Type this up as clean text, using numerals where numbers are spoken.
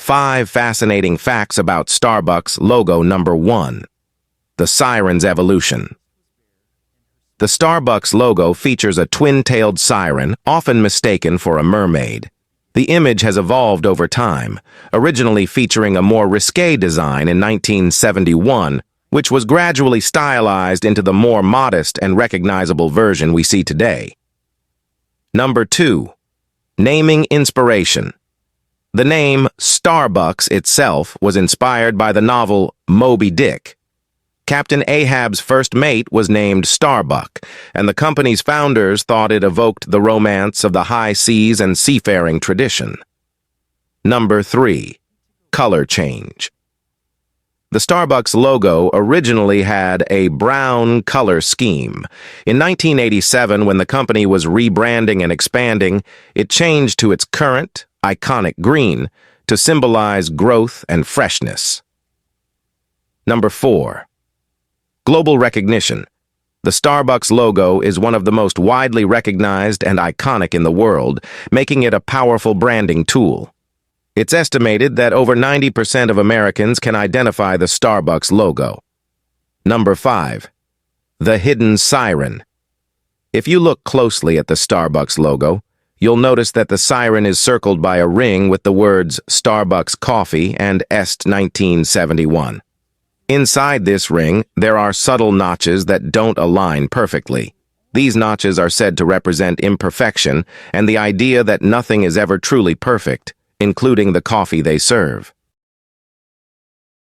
5 fascinating facts about Starbucks logo. Number 1. The siren's evolution. The Starbucks logo features a twin-tailed siren, often mistaken for a mermaid. The image has evolved over time, originally featuring a more risque design in 1971, which was gradually stylized into the more modest and recognizable version we see today. Number 2. Naming inspiration. The name Starbucks itself was inspired by the novel Moby Dick. Captain Ahab's first mate was named Starbuck, and the company's founders thought it evoked the romance of the high seas and seafaring tradition. Number 3. Color change. The Starbucks logo originally had a brown color scheme. In 1987, when the company was rebranding and expanding, it changed to its current, iconic green to symbolize growth and freshness. Number 4. Global recognition. The Starbucks logo is one of the most widely recognized and iconic in the world, making it a powerful branding tool. It's estimated that over 90% of Americans can identify the Starbucks logo. Number 5. The hidden siren. If you look closely at the Starbucks logo, you'll notice that the siren is circled by a ring with the words Starbucks Coffee and Est 1971. Inside this ring, there are subtle notches that don't align perfectly. These notches are said to represent imperfection and the idea that nothing is ever truly perfect, including the coffee they serve.